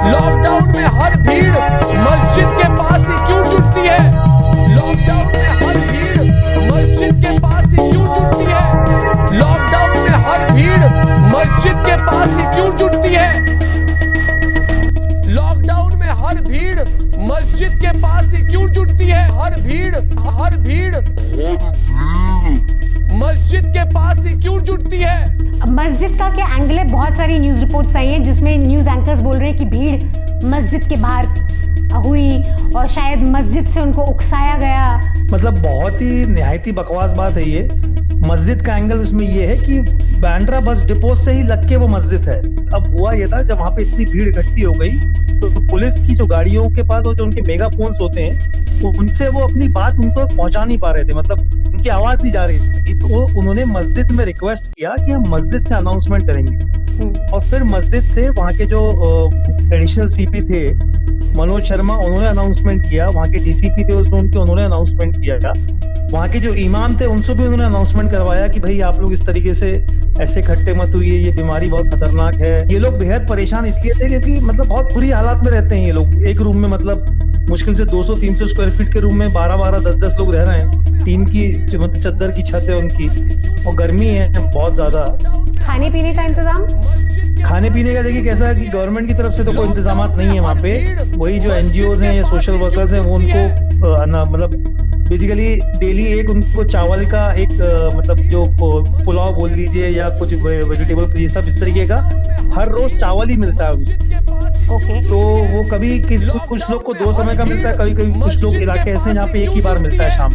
Lockdown में हर भीड़ मस्जिद के पास ही क्यों जुटती है? लॉकडाउन में हर भीड़ मस्जिद के पास ही क्यों जुटती है? लॉकडाउन में हर भीड़ मस्जिद के पास ही क्यों जुटती है? लॉकडाउन में हर भीड़ मस्जिद के पास ही क्यों जुटती है? हर भीड़ मस्जिद के पास ही क्यों जुटती है? मस्जिद का क्या एंगल है? बहुत सारी न्यूज रिपोर्ट्स आई हैं जिसमें न्यूज एंकर्स बोल रहे हैं कि भीड़ मस्जिद के बाहर हुई और शायद मस्जिद से उनको उकसाया गया। मतलब बहुत ही निहायती बकवास बात है ये। मस्जिद का एंगल उसमें ये है कि बांद्रा बस डिपो से ही लग के वो मस्जिद है। अब हुआ ये था, जब वहाँ पे इतनी भीड़ इकट्ठी हो गई तो पुलिस की जो गाड़ियों के पास और जो उनके मेगाफोन्स होते हैं तो उनसे वो अपनी बात उनको पहुंचा नहीं पा रहे थे, मतलब उनकी आवाज नहीं जा रही थी। तो उन्होंने मस्जिद में रिक्वेस्ट किया कि हम मस्जिद से अनाउंसमेंट करेंगे और फिर मस्जिद से वहाँ के जो एडिशनल सीपी थे मनोज शर्मा, उन्होंने अनाउंसमेंट किया। वहाँ के डीसीपी थे उन्होंने अनाउंसमेंट किया। वहाँ के जो इमाम थे उनसे भी उन्होंने अनाउंसमेंट करवाया कि भाई आप लोग इस तरीके से ऐसे इकट्ठे मत हुई, ये बीमारी बहुत खतरनाक है। ये लोग बेहद परेशान इसलिए थे क्योंकि मतलब बहुत बुरी हालात में रहते हैं ये लोग। एक रूम में मतलब मुश्किल से 200-300 स्क्वायर फीट के रूम में 12-12, 10-10 लोग रह रहे हैं। टीन की मतलब चद्दर की छत है उनकी और गर्मी है बहुत ज्यादा। खाने पीने का इंतजाम? खाने पीने का देखिए कैसा है कि गवर्नमेंट की तरफ से तो कोई इंतजाम नहीं है वहाँ पे। वही जो एनजीओ हैं या सोशल वर्कर्स हैं वो उनको मतलब बेसिकली डेली एक उनको चावल का एक मतलब जो पुलाव बोल लीजिए या कुछ वेजिटेबल ये सब इस तरीके का हर रोज चावल ही मिलता है। ओके। तो वो कभी कुछ लोग को 2 समय का मिलता है, कभी कभी कुछ लोग इलाके ऐसे हैं जहाँ पे एक ही बार मिलता है शाम।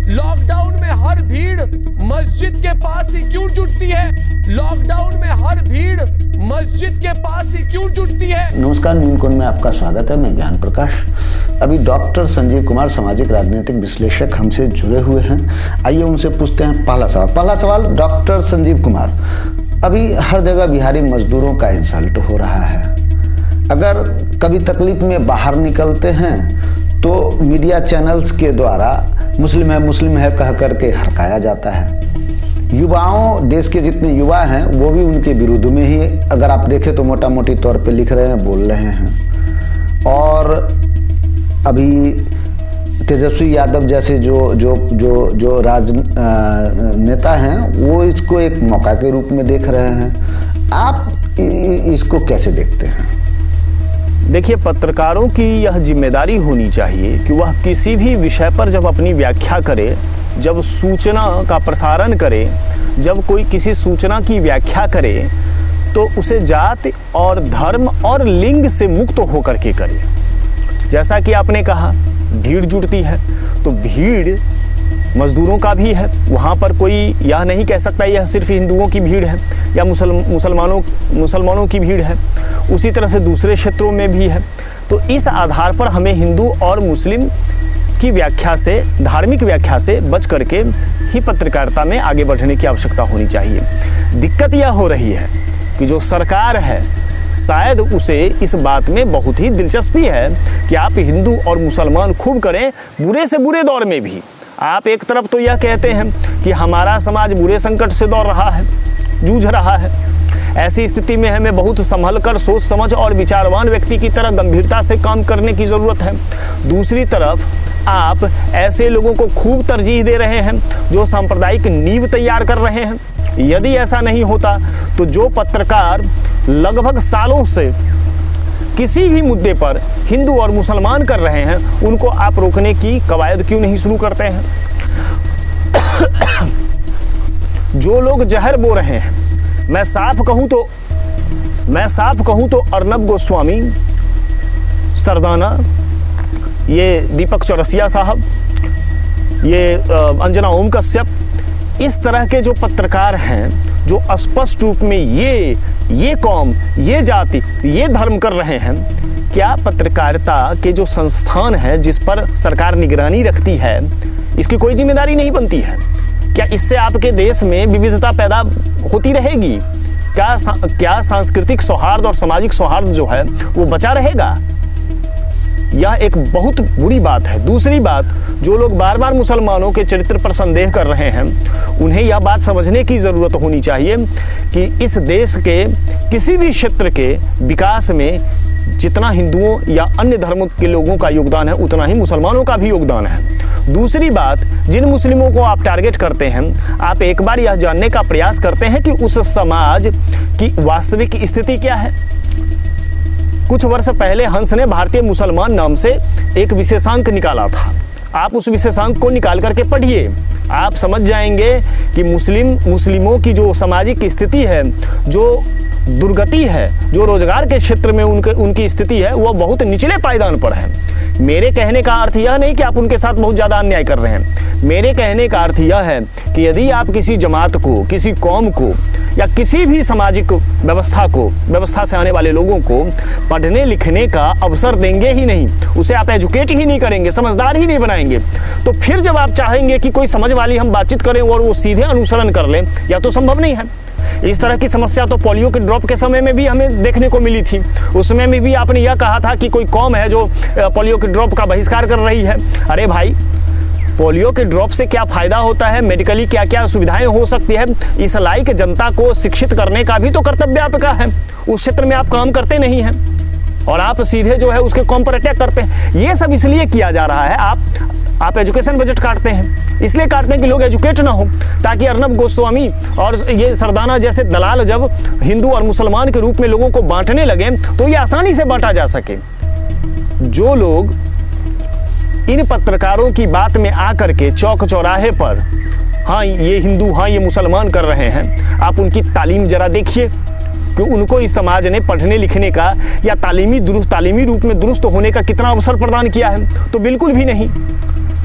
लॉकडाउन में हर भीड़ मस्जिद के पास ही क्यों जुटती है? लॉकडाउन में हर भीड़ मस्जिद के पास ही क्यों जुटती है? नमस्कार, न्यूनकोण में आपका स्वागत है। मैं ज्ञान प्रकाश। अभी डॉक्टर संजीव कुमार सामाजिक राजनीतिक विश्लेषक हमसे जुड़े हुए हैं। आइए उनसे पूछते हैं पहला सवाल। डॉक्टर संजीव कुमार, अभी हर जगह बिहारी मजदूरों का इंसल्ट हो रहा है। अगर कभी तकलीफ में बाहर निकलते हैं तो मीडिया चैनल्स के द्वारा मुस्लिम है कह करके हरकाया जाता है। युवाओं, देश के जितने युवा हैं वो भी उनके विरुद्ध में ही अगर आप देखें तो मोटा मोटी तौर पे लिख रहे हैं, बोल रहे हैं। और अभी तेजस्वी यादव जैसे जो नेता हैं वो इसको एक मौका के रूप में देख रहे हैं। आप इसको कैसे देखते हैं? देखिए, पत्रकारों की यह जिम्मेदारी होनी चाहिए कि वह किसी भी विषय पर जब अपनी व्याख्या करे, जब सूचना का प्रसारण करे, जब कोई किसी सूचना की व्याख्या करे तो उसे जाति और धर्म और लिंग से मुक्त होकर के करे। जैसा कि आपने कहा भीड़ जुटती है, तो भीड़ मजदूरों का भी है। वहाँ पर कोई यह नहीं कह सकता यह सिर्फ हिंदुओं की भीड़ है या मुसलमानों की भीड़ है। उसी तरह से दूसरे क्षेत्रों में भी है। तो इस आधार पर हमें हिंदू और मुस्लिम की व्याख्या से, धार्मिक व्याख्या से बच करके ही पत्रकारिता में आगे बढ़ने की आवश्यकता होनी चाहिए। दिक्कत यह हो रही है कि जो सरकार है शायद उसे इस बात में बहुत ही दिलचस्पी है कि आप हिंदू और मुसलमान खूब करें, बुरे से बुरे दौर में भी। आप एक तरफ तो यह कहते हैं कि हमारा समाज बुरे संकट से दौड़ रहा है, जूझ रहा है। ऐसी स्थिति में हमें बहुत संभल कर, सोच समझ और विचारवान व्यक्ति की तरह गंभीरता से काम करने की ज़रूरत है। दूसरी तरफ आप ऐसे लोगों को खूब तरजीह दे रहे हैं जो सांप्रदायिक नींव तैयार कर रहे हैं। यदि ऐसा नहीं होता तो जो पत्रकार लगभग सालों से किसी भी मुद्दे पर हिंदू और मुसलमान कर रहे हैं उनको आप रोकने की कवायद क्यों नहीं शुरू करते हैं? जो लोग जहर बो रहे हैं, मैं साफ कहूँ तो अर्नब गोस्वामी, सरदाना, ये दीपक चौरसिया साहब, ये अंजना ओम कश्यप, इस तरह के जो पत्रकार हैं जो स्पष्ट रूप में ये कौम, ये जाति, ये धर्म कर रहे हैं, क्या पत्रकारिता के जो संस्थान है जिस पर सरकार निगरानी रखती है इसकी कोई जिम्मेदारी नहीं बनती है? क्या इससे आपके देश में विविधता पैदा होती रहेगी? क्या सांस्कृतिक सौहार्द और सामाजिक सौहार्द जो है वो बचा रहेगा? यह एक बहुत बुरी बात है। दूसरी बात, जो लोग बार बार मुसलमानों के चरित्र पर संदेह कर रहे हैं उन्हें यह बात समझने की ज़रूरत होनी चाहिए कि इस देश के किसी भी क्षेत्र के विकास में जितना हिंदुओं या अन्य धर्म के लोगों का योगदान है उतना ही मुसलमानों का भी योगदान है। दूसरी बात, जिन मुस्लिमों को आप टारगेट करते हैं, आप एक बार यह जानने का प्रयास करते हैं कि उस समाज की वास्तविक स्थिति क्या है। कुछ वर्ष पहले हंस ने भारतीय मुसलमान नाम से एक विशेषांक निकाला था। आप उस विशेषांक को निकाल करके पढ़िए, आप समझ जाएंगे कि मुस्लिमों की जो सामाजिक स्थिति है, जो दुर्गति है, जो रोजगार के क्षेत्र में उनकी स्थिति है, वह बहुत निचले पायदान पर है। मेरे कहने का अर्थ यह नहीं कि आप उनके साथ बहुत ज़्यादा अन्याय कर रहे हैं। मेरे कहने का अर्थ यह है कि यदि आप किसी जमात को, किसी कौम को या किसी भी सामाजिक व्यवस्था से आने वाले लोगों को पढ़ने लिखने का अवसर देंगे ही नहीं, उसे आप एजुकेट ही नहीं करेंगे, समझदार ही नहीं बनाएंगे, तो फिर जब आप चाहेंगे कि कोई समझ वाली हम बातचीत करें और वो सीधे अनुसरण कर लें, या तो संभव नहीं है। इस तरह की समस्या तो पोलियो के ड्रॉप के समय में भी हमें देखने को मिली थी। उस समय में भी आपने यह कहा था कि कोई कौम है जो पोलियो के ड्रॉप का बहिष्कार कर रही है। अरे भाई, पोलियो के ड्रॉप से क्या फ़ायदा होता है, मेडिकली क्या क्या सुविधाएं हो सकती है, इस लायक जनता को शिक्षित करने का भी तो कर्तव्य आपका है। उस क्षेत्र में आप काम करते नहीं हैं और आप सीधे जो है उसके कौम पर अटैक करते हैं। ये सब इसलिए किया जा रहा है, आप एजुकेशन बजट काटते हैं, इसलिए काटते हैं कि लोग एजुकेट ना हो, ताकि अर्नब गोस्वामी और ये सरदाना जैसे दलाल जब हिंदू और मुसलमान के रूप में लोगों को बांटने लगे तो ये आसानी से बांटा जा सके। जो लोग इन पत्रकारों की बात में आकर के चौक चौराहे पर हाँ ये हिंदू, हाँ ये मुसलमान कर रहे हैं, आप उनकी तालीम जरा देखिए कि उनको इस समाज ने पढ़ने लिखने का या तालीमी रूप में दुरुस्त होने का कितना अवसर प्रदान किया है। तो बिल्कुल भी नहीं।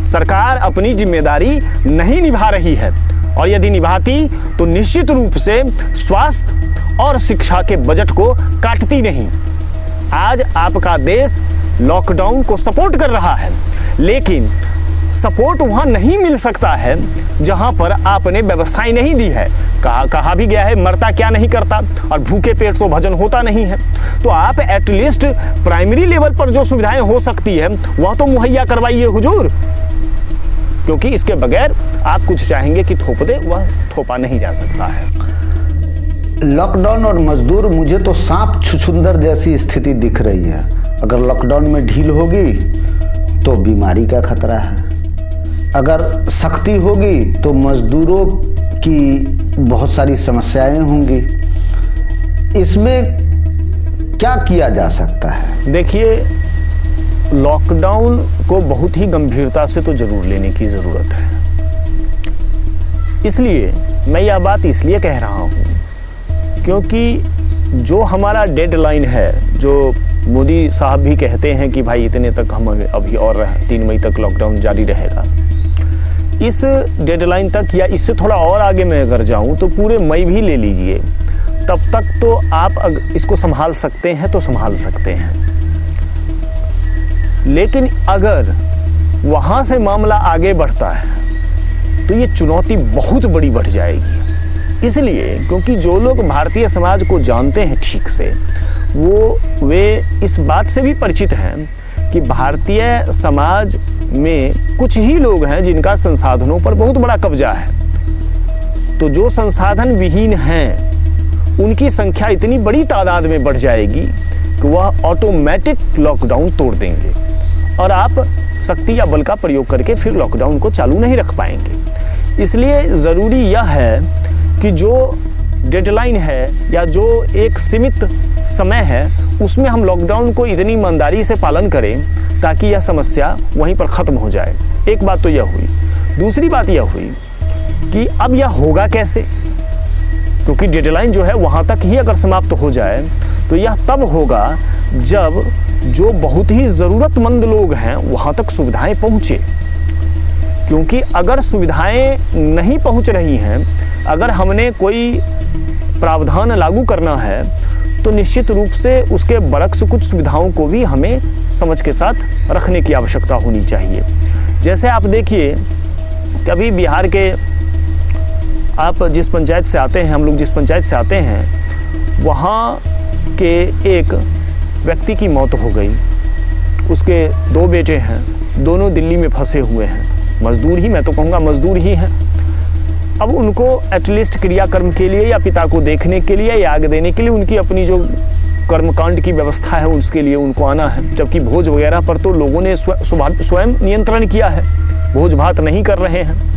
सरकार अपनी जिम्मेदारी नहीं निभा रही है, और यदि निभाती तो निश्चित रूप से स्वास्थ्य और शिक्षा के बजट को काटती नहीं। आज आपका देश लॉकडाउन को सपोर्ट कर रहा है, लेकिन सपोर्ट वहां नहीं मिल सकता है जहां पर आपने व्यवस्थाएं नहीं दी है। कहा भी गया है, मरता क्या नहीं करता, और भूखे पेट तो भजन होता नहीं है। तो आप एटलीस्ट प्राइमरी लेवल पर जो सुविधाएं हो सकती है वह तो मुहैया करवाइए हुजूर, क्योंकि इसके बगैर आप कुछ चाहेंगे कि थोप दे, वह थोपा नहीं जा सकता है। लॉकडाउन और मजदूर, मुझे तो सांप छुछुंदर जैसी स्थिति दिख रही है। अगर लॉकडाउन में ढील होगी तो बीमारी का खतरा है, अगर सख्ती होगी तो मजदूरों की बहुत सारी समस्याएं होंगी। इसमें क्या किया जा सकता है? देखिए, लॉकडाउन को बहुत ही गंभीरता से तो जरूर लेने की ज़रूरत है। इसलिए मैं यह बात इसलिए कह रहा हूँ क्योंकि जो हमारा डेडलाइन है, जो मोदी साहब भी कहते हैं कि भाई इतने तक हम अभी और 3 मई तक लॉकडाउन जारी रहेगा, इस डेडलाइन तक या इससे थोड़ा और आगे मैं अगर जाऊं तो पूरे मई भी ले लीजिए, तब तक तो आप इसको संभाल सकते हैं तो संभाल सकते हैं। लेकिन अगर वहां से मामला आगे बढ़ता है तो ये चुनौती बहुत बड़ी बढ़ जाएगी। इसलिए क्योंकि जो लोग भारतीय समाज को जानते हैं ठीक से, वे इस बात से भी परिचित हैं कि भारतीय समाज में कुछ ही लोग हैं जिनका संसाधनों पर बहुत बड़ा कब्जा है। तो जो संसाधन विहीन हैं उनकी संख्या इतनी बड़ी तादाद में बढ़ जाएगी कि वह ऑटोमेटिक लॉकडाउन तोड़ देंगे और आप शक्ति या बल का प्रयोग करके फिर लॉकडाउन को चालू नहीं रख पाएंगे। इसलिए ज़रूरी यह है कि जो डेडलाइन है या जो एक सीमित समय है उसमें हम लॉकडाउन को इतनी ईमानदारी से पालन करें ताकि यह समस्या वहीं पर ख़त्म हो जाए। एक बात तो यह हुई। दूसरी बात यह हुई कि अब यह होगा कैसे, क्योंकि डेडलाइन जो है वहाँ तक ही अगर समाप्त हो जाए तो यह तब होगा जब जो बहुत ही ज़रूरतमंद लोग हैं वहाँ तक सुविधाएं पहुँचे। क्योंकि अगर सुविधाएं नहीं पहुँच रही हैं, अगर हमने कोई प्रावधान लागू करना है तो निश्चित रूप से उसके बरक्स कुछ सुविधाओं को भी हमें समझ के साथ रखने की आवश्यकता होनी चाहिए। जैसे आप देखिए, कभी बिहार के आप जिस पंचायत से आते हैं, हम लोग जिस पंचायत से आते हैं, वहाँ के एक व्यक्ति की मौत हो गई। उसके 2 बेटे हैं, दोनों दिल्ली में फंसे हुए हैं, मजदूर ही, मैं तो कहूँगा मजदूर ही हैं। अब उनको एटलीस्ट क्रियाकर्म के लिए या पिता को देखने के लिए या आग देने के लिए उनकी अपनी जो कर्मकांड की व्यवस्था है उसके लिए उनको आना है, जबकि भोज वगैरह पर तो लोगों ने स्वयं नियंत्रण किया है, भोज भात नहीं कर रहे हैं।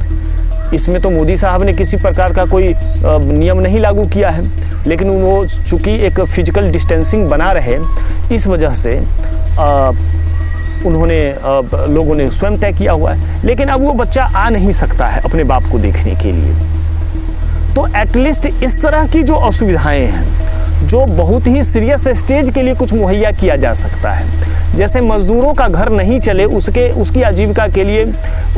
इसमें तो मोदी साहब ने किसी प्रकार का कोई नियम नहीं लागू किया है, लेकिन वो चूँकि एक फिजिकल डिस्टेंसिंग बना रहे, इस वजह से उन्होंने लोगों ने स्वयं तय किया हुआ है। लेकिन अब वो बच्चा आ नहीं सकता है अपने बाप को देखने के लिए। तो एटलीस्ट इस तरह की जो असुविधाएं हैं, जो बहुत ही सीरियस स्टेज के लिए कुछ मुहैया किया जा सकता है, जैसे मजदूरों का घर नहीं चले उसकी आजीविका के लिए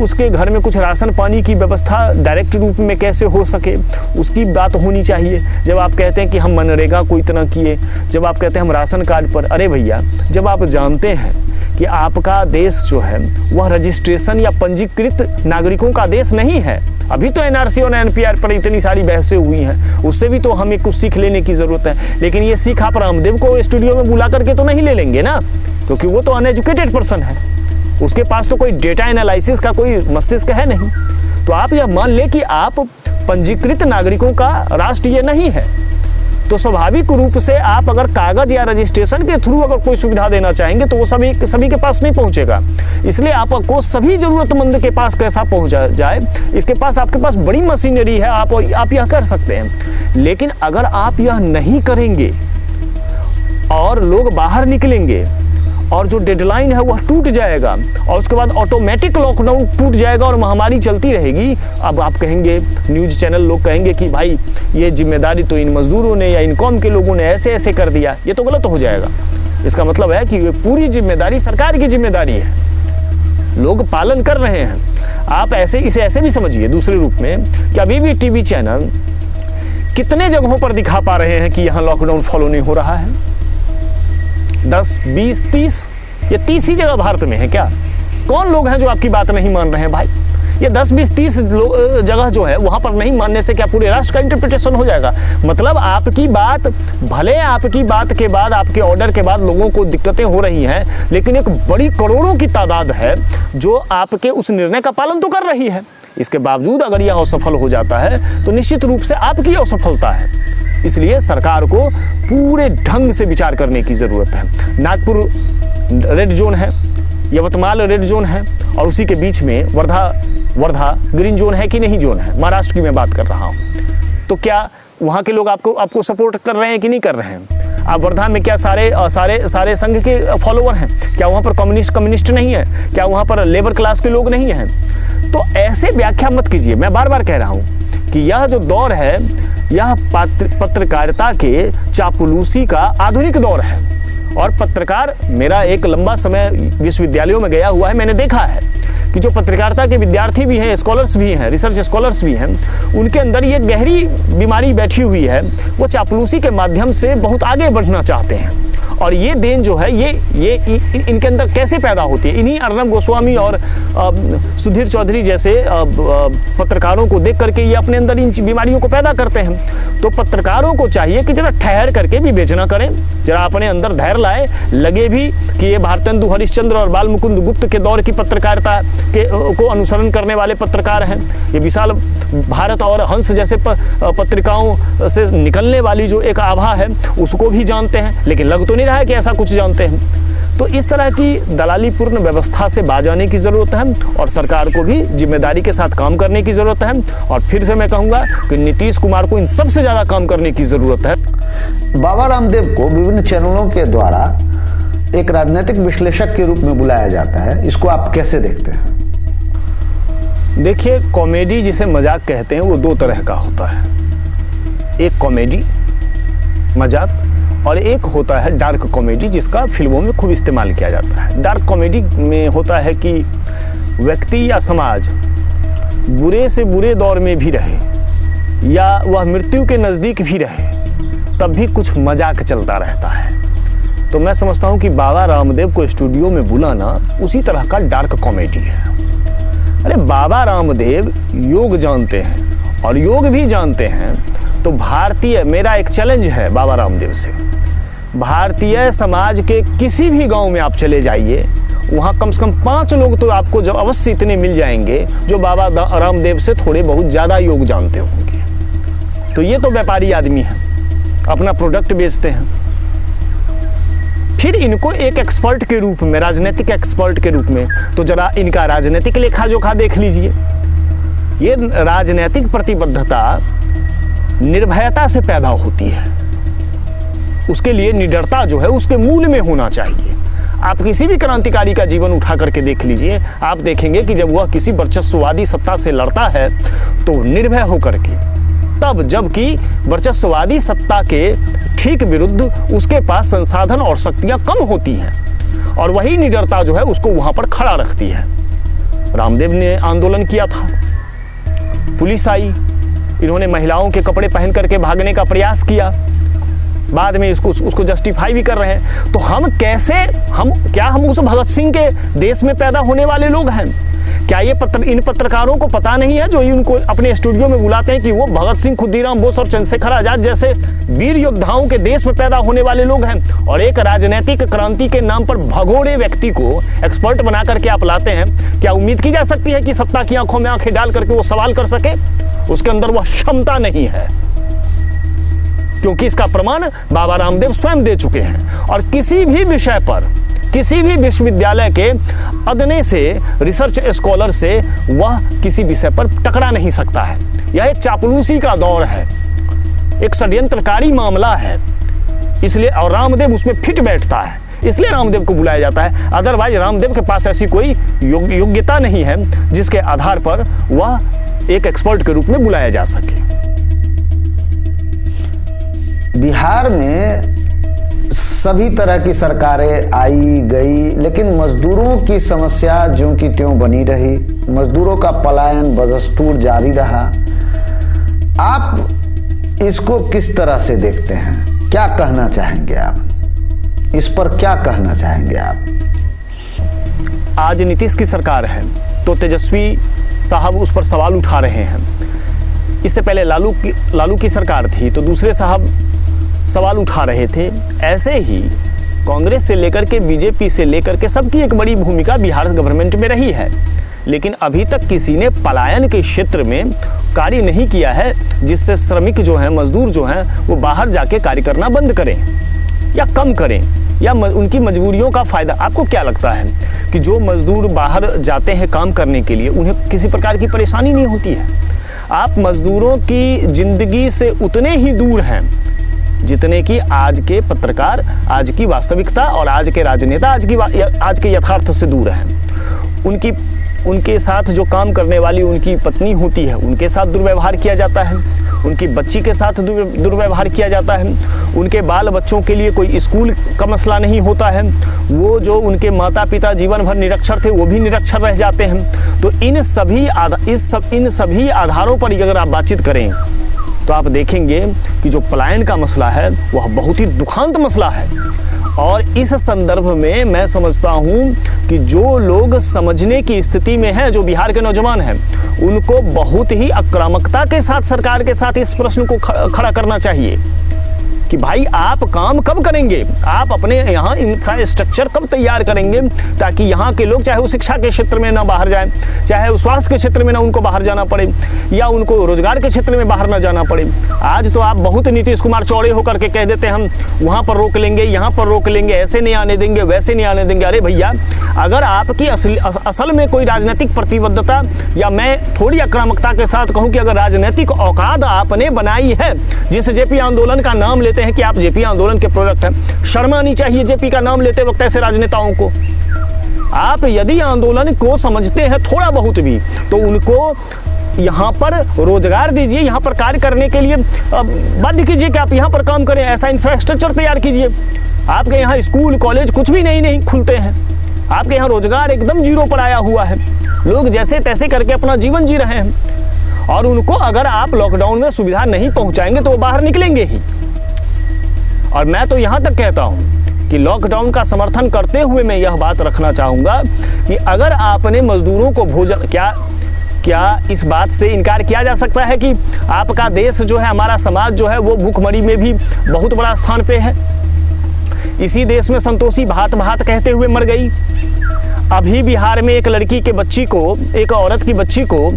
उसके घर में कुछ राशन पानी की व्यवस्था डायरेक्ट रूप में कैसे हो सके, उसकी बात होनी चाहिए। जब आप कहते हैं कि हम मनरेगा को इतना किए, जब आप कहते हैं हम राशन कार्ड पर, अरे भैया जब आप जानते हैं कि आपका देश जो है वह रजिस्ट्रेशन या पंजीकृत नागरिकों का देश नहीं है, अभी तो एनआरसी और एनपीआर पर इतनी सारी बहसें हुई हैं, उससे भी तो हमें कुछ सीख लेने की ज़रूरत है। लेकिन ये सीख आप रामदेव को स्टूडियो में बुला करके तो नहीं ले लेंगे ना, क्योंकि वो तो अनएजुकेटेड पर्सन है, उसके पास तो कोई डेटा एनालिसिस का कोई मस्तिष्क है नहीं। तो आप यह मान लें कि आप पंजीकृत नागरिकों का राष्ट्र ये नहीं है, तो स्वाभाविक रूप से आप अगर कागज या रजिस्ट्रेशन के थ्रू अगर कोई सुविधा देना चाहेंगे तो वो सभी के पास नहीं पहुंचेगा। इसलिए आपको सभी जरूरतमंद के पास कैसा पहुंचा जाए, इसके पास आपके पास बड़ी मशीनरी है, आप यह कर सकते हैं। लेकिन अगर आप यह नहीं करेंगे और लोग बाहर निकलेंगे और जो डेडलाइन है वह टूट जाएगा और उसके बाद ऑटोमेटिक लॉकडाउन टूट जाएगा और महामारी चलती रहेगी। अब आप कहेंगे, न्यूज़ चैनल लोग कहेंगे कि भाई ये जिम्मेदारी तो इन मजदूरों ने या इन कौम के लोगों ने ऐसे ऐसे कर दिया, ये तो गलत हो जाएगा। इसका मतलब है कि ये पूरी जिम्मेदारी सरकार की जिम्मेदारी है, लोग पालन कर रहे हैं। आप इसे ऐसे भी समझिए दूसरे रूप में कि अभी भी टीवी चैनल कितने जगहों पर दिखा पा रहे हैं कि यहाँ लॉकडाउन फॉलो नहीं हो रहा है। 10, 20, 30 ये 30 ही जगह भारत में है क्या? कौन लोग हैं जो आपकी बात नहीं मान रहे हैं भाई? ये 10, 20, 30 जगह जो है वहां पर नहीं मानने से क्या पूरे राष्ट्र का इंटरप्रिटेशन हो जाएगा? मतलब आपकी बात, भले आपकी बात के बाद, आपके ऑर्डर के बाद लोगों को दिक्कतें हो रही हैं, लेकिन एक बड़ी करोड़ों की तादाद है जो आपके उस निर्णय का पालन तो कर रही है। इसके बावजूद अगर यह असफल हो जाता है तो निश्चित रूप से आपकी असफलता है। इसलिए सरकार को पूरे ढंग से विचार करने की जरूरत है। नागपुर रेड जोन है, यवतमाल रेड जोन है और उसी के बीच में वर्धा ग्रीन जोन है कि नहीं जोन है, महाराष्ट्र की मैं बात कर रहा हूँ। तो क्या वहाँ के लोग आपको सपोर्ट कर रहे हैं कि नहीं कर रहे हैं? आप वर्धा में क्या सारे संघ के फॉलोअर हैं? क्या वहाँ पर कम्युनिस्ट नहीं है? क्या वहाँ पर लेबर क्लास के लोग नहीं हैं? तो ऐसे व्याख्या मत कीजिए। मैं बार बार कह रहा हूँ कि यह जो दौर है यह पत्रकारिता के चापलूसी का आधुनिक दौर है। और पत्रकार, मेरा एक लंबा समय विश्वविद्यालयों में गया हुआ है, मैंने देखा है कि जो पत्रकारिता के विद्यार्थी भी हैं, स्कॉलर्स भी हैं, रिसर्च स्कॉलर्स भी हैं, उनके अंदर ये गहरी बीमारी बैठी हुई है। वो चापलूसी के माध्यम से बहुत आगे बढ़ना चाहते हैं। और ये देन जो है ये इनके अंदर कैसे पैदा होती है? इन्हीं अर्नब गोस्वामी और सुधीर चौधरी जैसे पत्रकारों को देख करके ये अपने अंदर इन बीमारियों को पैदा करते हैं। तो पत्रकारों को चाहिए कि जरा ठहर करके भी बेचना करें, जरा अपने अंदर धैर्य लाए, लगे भी कि ये भारतेंदु हरिश्चंद्र और बाल मुकुंद गुप्त के दौर की पत्रकारिता को अनुसरण करने वाले पत्रकार हैं। ये विशाल भारत और हंस जैसे पत्रिकाओं से निकलने वाली जो एक आभा है उसको भी जानते हैं, लेकिन लग तो नहीं रहा है कि ऐसा कुछ जानते हैं। तो इस तरह की दलालीपूर्ण व्यवस्था से बाज आने की ज़रूरत है और सरकार को भी जिम्मेदारी के साथ काम करने की ज़रूरत है। और फिर से मैं कहूँगा कि नीतीश कुमार को इन सबसे ज़्यादा काम करने की ज़रूरत है। बाबा रामदेव को विभिन्न चैनलों के द्वारा एक राजनीतिक विश्लेषक के रूप में बुलाया जाता है, इसको आप कैसे देखते हैं? देखिए, कॉमेडी जिसे मजाक कहते हैं वो दो तरह का होता है। एक कॉमेडी मजाक और एक होता है डार्क कॉमेडी, जिसका फिल्मों में खूब इस्तेमाल किया जाता है। डार्क कॉमेडी में होता है कि व्यक्ति या समाज बुरे से बुरे दौर में भी रहे या वह मृत्यु के नज़दीक भी रहे, तब भी कुछ मजाक चलता रहता है। तो मैं समझता हूँ कि बाबा रामदेव को स्टूडियो में बुलाना उसी तरह का डार्क कॉमेडी है। अरे बाबा रामदेव योग जानते हैं और योग भी जानते हैं, तो भारतीय, मेरा एक चैलेंज है बाबा रामदेव से, भारतीय समाज के किसी भी गांव में आप चले जाइए, वहाँ कम से कम 5 लोग तो आपको जब अवश्य इतने मिल जाएंगे जो बाबा रामदेव से थोड़े बहुत ज़्यादा योग जानते होंगे। तो ये तो व्यापारी आदमी है, अपना प्रोडक्ट बेचते हैं। फिर इनको एक एक्सपर्ट के रूप में, राजनीतिक एक्सपर्ट के रूप में, तो जरा इनका राजनीतिक लेखा जोखा देख लीजिए। ये राजनीतिक प्रतिबद्धता निर्भयता से पैदा होती है, उसके लिए निडरता जो है उसके मूल में होना चाहिए। आप किसी भी क्रांतिकारी का जीवन उठा करके देख लीजिए, आप देखेंगे कि जब वह किसी वर्चस्ववादी सत्ता से लड़ता है तो निर्भय होकर के, तब जबकि वर्चस्ववादी सत्ता के ठीक विरुद्ध उसके पास संसाधन और शक्तियां कम होती हैं, और वही निडरता जो है उसको वहां पर खड़ा रखती है। रामदेव ने आंदोलन किया था, पुलिस आई, इन्होंने महिलाओं के कपड़े पहन करके भागने का प्रयास किया, बाद में उसको जस्टिफाई भी कर रहे हैं। तो हम क्या हम उस भगत सिंह के देश में पैदा होने वाले लोग हैं? क्या ये इन पत्रकारों को पता नहीं है जो उनको अपने स्टूडियो में बुलाते हैं कि वो भगत सिंह, खुदीराम बोस और चंद्रशेखर आजाद जैसे वीर योद्धाओं के देश में पैदा होने वाले लोग हैं? और एक राजनीतिक क्रांति के नाम पर भगोड़े व्यक्ति को एक्सपर्ट बना करके आप लाते हैं। क्या उम्मीद की जा सकती है कि सत्ता की आंखों में आंखें डाल करके वो सवाल कर सके? उसके अंदर वह क्षमता नहीं है, क्योंकि इसका प्रमाण बाबा रामदेव स्वयं दे चुके हैं। और किसी भी विषय पर, किसी भी विश्वविद्यालय के अदने से रिसर्च स्कॉलर से वह किसी विषय पर टकरा नहीं सकता है। यह एक चापलूसी का दौर है, एक षड्यंत्रकारी मामला है, इसलिए और रामदेव उसमें फिट बैठता है, इसलिए रामदेव को बुलाया जाता है। अदरवाइज रामदेव के पास ऐसी कोई योग्यता नहीं है जिसके आधार पर वह एक एक्सपर्ट के रूप में बुलाया जा सके। बिहार में सभी तरह की सरकारें आई गई, लेकिन मजदूरों की समस्या ज्यों की त्यों बनी रही, मजदूरों का पलायन बदस्तूर जारी रहा। आप इसको किस तरह से देखते हैं? क्या कहना चाहेंगे आप इस पर? क्या कहना चाहेंगे आप? आज नीतीश की सरकार है तो तेजस्वी साहब उस पर सवाल उठा रहे हैं। इससे पहले लालू की सरकार थी तो दूसरे साहब सवाल उठा रहे थे। ऐसे ही कांग्रेस से लेकर के बीजेपी से लेकर के सबकी एक बड़ी भूमिका बिहार गवर्नमेंट में रही है, लेकिन अभी तक किसी ने पलायन के क्षेत्र में कार्य नहीं किया है जिससे श्रमिक जो हैं, मजदूर जो हैं, वो बाहर जाके कार्य करना बंद करें या कम करें या उनकी मजबूरियों का फायदा। आपको क्या लगता है कि जो मजदूर बाहर जाते हैं काम करने के लिए उन्हें किसी प्रकार की परेशानी नहीं होती है? आप मजदूरों की जिंदगी से उतने ही दूर हैं जितने कि आज के पत्रकार, आज की वास्तविकता और आज के राजनेता आज के यथार्थ से दूर हैं। उनके साथ जो काम करने वाली उनकी पत्नी होती है, उनके साथ दुर्व्यवहार किया जाता है, उनकी बच्ची के साथ दुर्व्यवहार किया जाता है, उनके बाल बच्चों के लिए कोई स्कूल का मसला नहीं होता है, वो जो उनके माता पिता जीवन भर निरक्षर थे वो भी निरक्षर रह जाते हैं। तो इन सभी आधारों पर अगर आप बातचीत करें तो आप देखेंगे कि जो पलायन का मसला है वह बहुत ही दुखांत मसला है। और इस संदर्भ में मैं समझता हूं कि जो लोग समझने की स्थिति में हैं, जो बिहार के नौजवान हैं, उनको बहुत ही आक्रामकता के साथ सरकार के साथ इस प्रश्न को खड़ा करना चाहिए कि भाई आप काम कब करेंगे, आप अपने यहाँ इंफ्रास्ट्रक्चर कब तैयार करेंगे ताकि यहाँ के लोग चाहे वो शिक्षा के क्षेत्र में ना बाहर जाएं, चाहे वो स्वास्थ्य के क्षेत्र में ना उनको बाहर जाना पड़े या उनको रोजगार के क्षेत्र में बाहर ना जाना पड़े। आज तो आप बहुत नीतीश कुमार चौड़े होकर के कह देते हैं हम वहाँ पर रोक लेंगे, यहाँ पर रोक लेंगे, ऐसे नहीं आने देंगे, वैसे नहीं आने देंगे। अरे भैया, अगर आपकी असल में कोई राजनीतिक प्रतिबद्धता या मैं थोड़ी आक्रामकता के साथ कहूँ कि अगर राजनीतिक औकात आपने बनाई है, जिस जेपी आंदोलन का नाम लेते हैं कि आप जेपी आंदोलन के प्रोडक्ट हैं, शर्म आनी चाहिए जेपी का नाम लेते वक्त ऐसे राजनेताओं को। आप यदि आंदोलन को समझते हैं थोड़ा बहुत भी तो उनको यहाँ पर रोजगार दीजिए, यहाँ पर कार्य करने के लिए बाध्य कीजिए कि आप यहाँ पर काम करें, ऐसा इंफ्रास्ट्रक्चर तैयार कीजिए। आपके यहाँ स्कूल कॉलेज कुछ भी नहीं खुलते हैं, आपके यहाँ रोजगार एकदम जीरो पर आया हुआ है, लोग जैसे तैसे करके अपना जीवन जी रहे हैं और उनको अगर आप लॉकडाउन में सुविधा नहीं पहुँचाएंगे तो वो बाहर निकलेंगे ही। और मैं तो यहाँ तक कहता हूँ कि लॉकडाउन का समर्थन करते हुए मैं यह बात रखना चाहूँगा कि अगर आपने मजदूरों को भोजन, क्या इस बात से इनकार किया जा सकता है कि आपका देश जो है, हमारा समाज जो है वो भूखमरी में भी बहुत बड़ा स्थान पे है। इसी देश में संतोषी भात भात कहते हुए मर गई। अभी बिहार में एक लड़की के बच्ची को, एक औरत की बच्ची को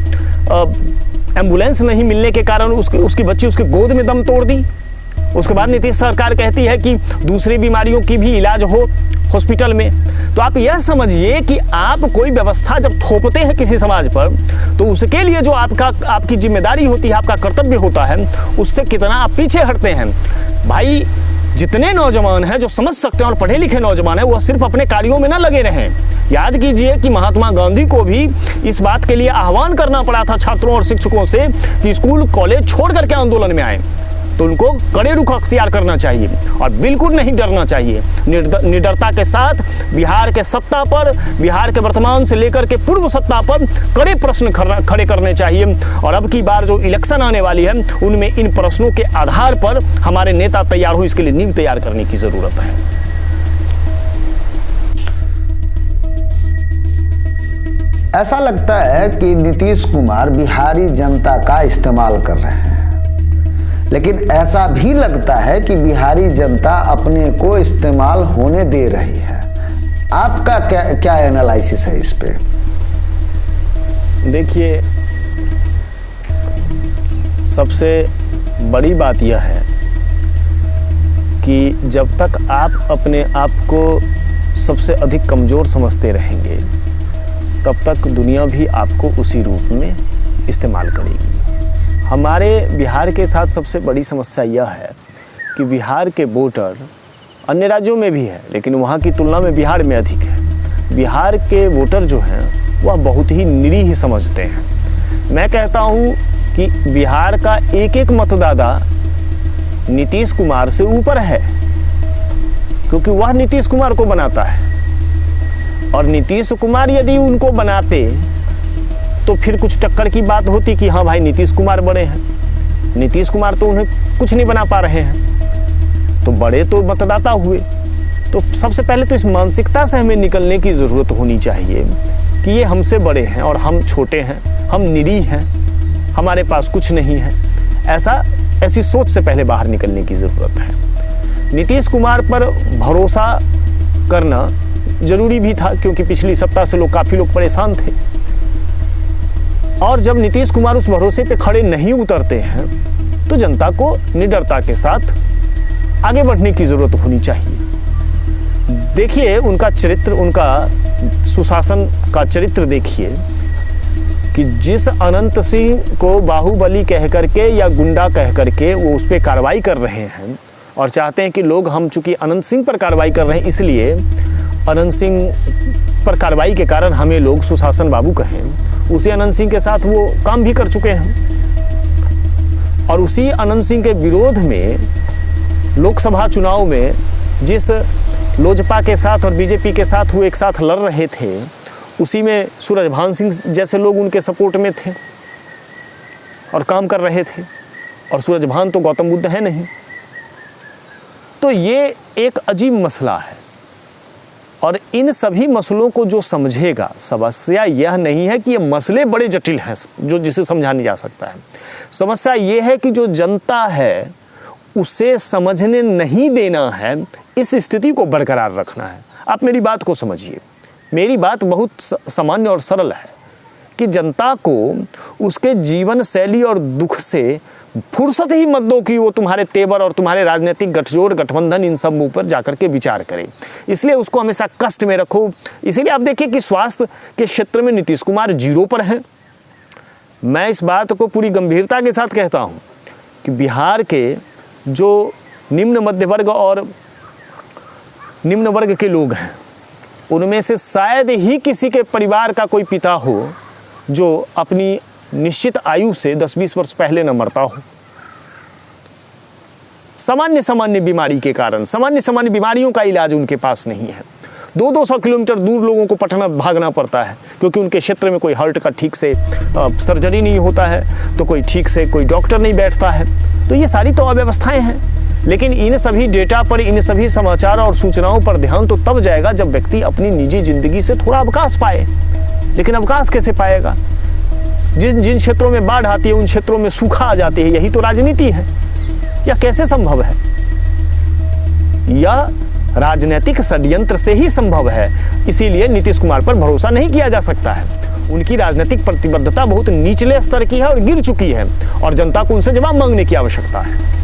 एम्बुलेंस नहीं मिलने के कारण उसकी बच्ची उसकी गोद में दम तोड़ दी। उसके बाद नीतीश सरकार कहती है कि दूसरी बीमारियों की भी इलाज हो हॉस्पिटल में। तो आप यह समझिए कि आप कोई व्यवस्था जब थोपते हैं किसी समाज पर, तो उसके लिए जो आपकी जिम्मेदारी होती है, आपका कर्तव्य होता है, उससे कितना आप पीछे हटते हैं। भाई जितने नौजवान हैं जो समझ सकते हैं और पढ़े लिखे नौजवान हैं, वो सिर्फ अपने कार्यों में ना लगे रहें। याद कीजिए कि महात्मा गांधी को भी इस बात के लिए आह्वान करना पड़ा था छात्रों और शिक्षकों से कि स्कूल कॉलेज छोड़ करके आंदोलन में आए। तो उनको कड़े रुख अख्तियार करना चाहिए और बिल्कुल नहीं डरना चाहिए। निडरता के साथ बिहार के सत्ता पर, बिहार के वर्तमान से लेकर के पूर्व सत्ता पर कड़े प्रश्न खड़े करने चाहिए। और अब की बार जो इलेक्शन आने वाली है, उनमें इन प्रश्नों के आधार पर हमारे नेता तैयार हो, इसके लिए नींव तैयार करने की जरूरत है। ऐसा लगता है कि नीतीश कुमार बिहारी जनता का इस्तेमाल कर रहे हैं, लेकिन ऐसा भी लगता है कि बिहारी जनता अपने को इस्तेमाल होने दे रही है। आपका क्या एनालिसिस है इस पे? देखिए, सबसे बड़ी बात यह है कि जब तक आप अपने आप को सबसे अधिक कमज़ोर समझते रहेंगे, तब तक दुनिया भी आपको उसी रूप में इस्तेमाल करेगी। हमारे बिहार के साथ सबसे बड़ी समस्या यह है कि बिहार के वोटर, अन्य राज्यों में भी है लेकिन वहाँ की तुलना में बिहार में अधिक है, बिहार के वोटर जो हैं वह बहुत ही निरीह समझते हैं। मैं कहता हूँ कि बिहार का एक एक मतदाता नीतीश कुमार से ऊपर है, क्योंकि वह नीतीश कुमार को बनाता है। और नीतीश कुमार यदि उनको बनाते तो फिर कुछ टक्कर की बात होती कि हाँ भाई नीतीश कुमार बड़े हैं। नीतीश कुमार तो उन्हें कुछ नहीं बना पा रहे हैं, तो बड़े तो मतदाता हुए। तो सबसे पहले तो इस मानसिकता से हमें निकलने की ज़रूरत होनी चाहिए कि ये हमसे बड़े हैं और हम छोटे हैं, हम निरीह हैं, हमारे पास कुछ नहीं है। ऐसी सोच से पहले बाहर निकलने की ज़रूरत है। नीतीश कुमार पर भरोसा करना ज़रूरी भी था, क्योंकि पिछली सप्ताह से काफ़ी लोग परेशान थे। और जब नीतीश कुमार उस भरोसे पे खड़े नहीं उतरते हैं, तो जनता को निडरता के साथ आगे बढ़ने की ज़रूरत होनी चाहिए। देखिए उनका चरित्र, उनका सुशासन का चरित्र देखिए कि जिस अनंत सिंह को बाहुबली कह करके या गुंडा कह करके वो उस पर कार्रवाई कर रहे हैं और चाहते हैं कि लोग, हम चूँकि अनंत सिंह पर कार्रवाई कर रहे हैं इसलिए अनंत सिंह पर कार्रवाई के कारण हमें लोग सुशासन बाबू कहें, उसी अनंत सिंह के साथ वो काम भी कर चुके हैं। और उसी अनंत सिंह के विरोध में लोकसभा चुनाव में जिस लोजपा के साथ और बीजेपी के साथ वो एक साथ लड़ रहे थे, उसी में सूरजभान सिंह जैसे लोग उनके सपोर्ट में थे और काम कर रहे थे। और सूरजभान तो गौतम बुद्ध है नहीं। तो ये एक अजीब मसला है। और इन सभी मसलों को जो समझेगा, समस्या यह नहीं है कि ये मसले बड़े जटिल हैं जो जिसे समझा नहीं जा सकता है। समस्या ये है कि जो जनता है उसे समझने नहीं देना है, इस स्थिति को बरकरार रखना है। आप मेरी बात को समझिए, मेरी बात बहुत सामान्य और सरल है कि जनता को उसके जीवन शैली और दुख से फुर्सत ही मत दो कि वो तुम्हारे तेवर और तुम्हारे राजनीतिक गठजोड़, गठबंधन, इन सब ऊपर जाकर के विचार करे। इसलिए उसको हमेशा कष्ट में रखो। इसीलिए आप देखिए कि स्वास्थ्य के क्षेत्र में नीतीश कुमार 0 पर हैं। मैं इस बात को पूरी गंभीरता के साथ कहता हूँ कि बिहार के जो निम्न मध्य वर्ग और निम्न वर्ग के लोग हैं, उनमें से शायद ही किसी के परिवार का कोई पिता हो जो अपनी निश्चित आयु से 10-20 वर्ष पहले न मरता हो। सामान्य बीमारी के कारण, सामान्य बीमारियों का इलाज उनके पास नहीं है। 200 किलोमीटर दूर लोगों को पटना भागना पड़ता है, क्योंकि उनके क्षेत्र में कोई हार्ट का ठीक से सर्जरी नहीं होता है, तो कोई ठीक से कोई डॉक्टर नहीं बैठता है। तो ये सारी तो अव्यवस्थाएं हैं। लेकिन इन सभी डेटा पर, इन सभी समाचार और सूचनाओं पर ध्यान तो तब जाएगा जब व्यक्ति अपनी निजी जिंदगी से थोड़ा अवकाश पाए। लेकिन अवकाश कैसे पाएगा? जिन क्षेत्रों में बाढ़ आती है उन क्षेत्रों में सूखा आ जाती है। यही तो राजनीति है। यह कैसे संभव है? यह राजनीतिक षड्यंत्र से ही संभव है। इसीलिए नीतीश कुमार पर भरोसा नहीं किया जा सकता है। उनकी राजनीतिक प्रतिबद्धता बहुत निचले स्तर की है और गिर चुकी है, और जनता को उनसे जवाब मांगने की आवश्यकता है।